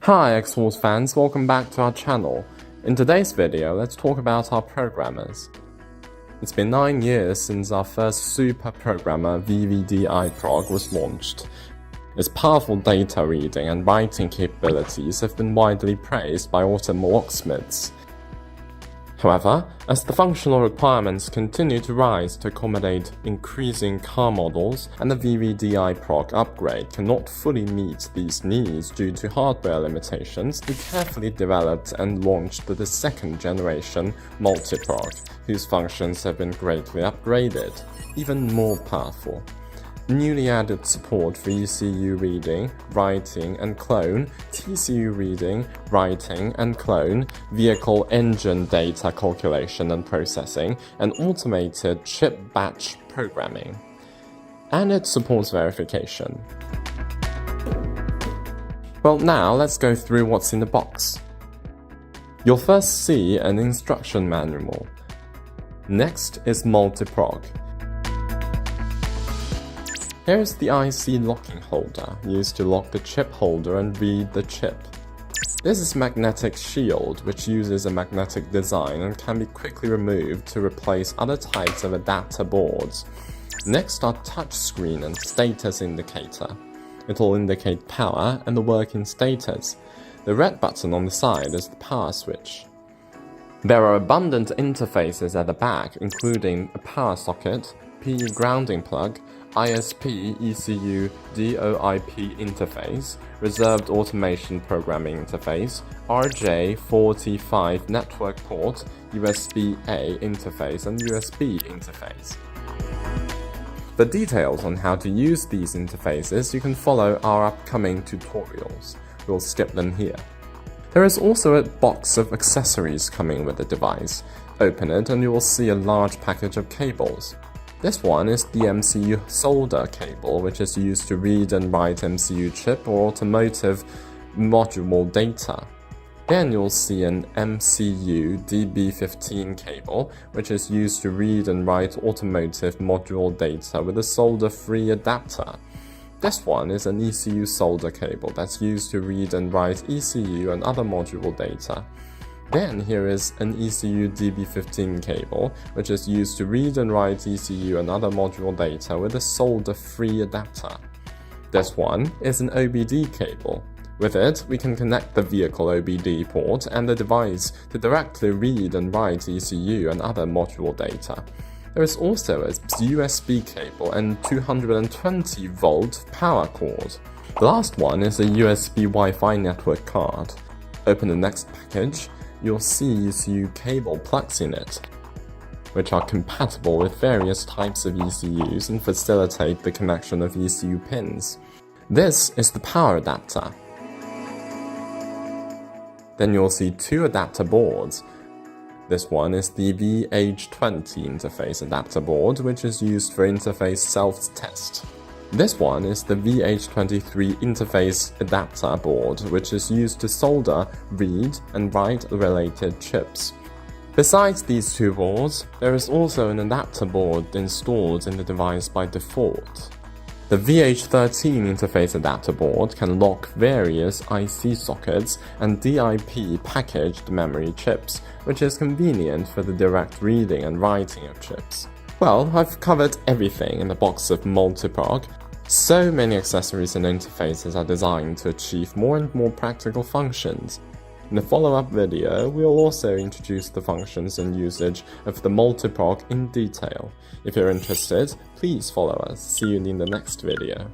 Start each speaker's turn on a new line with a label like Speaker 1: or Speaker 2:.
Speaker 1: Hi Xhorse fans, welcome back to our channel. In today's video, let's talk about our programmers. It's been 9 years since our first super programmer VVDI Prog was launched. Its powerful data reading and writing capabilities have been widely praised by automobile locksmiths. However, as the functional requirements continue to rise to accommodate increasing car models, and the VVDI Prog upgrade cannot fully meet these needs due to hardware limitations, we carefully developed and launched the second generation Multiprog, whose functions have been greatly upgraded, even more powerful. Newly added support for ECU reading, writing and clone, TCU reading, writing and clone, vehicle engine data calculation and processing, and automated chip batch programming. And it supports verification. Well, now let's go through what's in the box. You'll first see an instruction manual. Next is Multiprog. Here is the IC locking holder, used to lock the chip holder and read the chip. This is magnetic shield, which uses a magnetic design and can be quickly removed to replace other types of adapter boards. Next are touchscreen and status indicator. It will indicate power and the working status. The red button on the side is the power switch. There are abundant interfaces at the back, including a power socket, PE grounding plug, ISP ECU DOIP interface, reserved automation programming interface, RJ45 network port, USB-A interface, and USB interface. For details on how to use these interfaces, you can follow our upcoming tutorials. We'll skip them here. There is also a box of accessories coming with the device. Open it and you will see a large package of cables. This one is the MCU solder cable, which is used to read and write MCU chip or automotive module data. Then you'll see an MCU DB15 cable, which is used to read and write automotive module data with a solder-free adapter. This one is an ECU solder cable that's used to read and write ECU and other module data. Then here is an ECU DB15 cable, which is used to read and write ECU and other module data with a solder-free adapter. This one is an OBD cable. With it, we can connect the vehicle OBD port and the device to directly read and write ECU and other module data. There is also a USB cable and 220-volt power cord. The last one is a USB Wi-Fi network card. Open the next package. You'll see ECU cable plugs in it, which are compatible with various types of ECUs and facilitate the connection of ECU pins. This is the power adapter. Then you'll see two adapter boards. This one is the VH20 interface adapter board, which is used for interface self-test. This one is the VH23 interface adapter board, which is used to solder, read, and write related chips. Besides these two boards, there is also an adapter board installed in the device by default. The VH13 interface adapter board can lock various IC sockets and DIP packaged memory chips, which is convenient for the direct reading and writing of chips. Well, I've covered everything in the box of Multiprog. So many accessories and interfaces are designed to achieve more and more practical functions. In the follow-up video, we'll also introduce the functions and usage of the Multiprog in detail. If you're interested, please follow us. See you in the next video.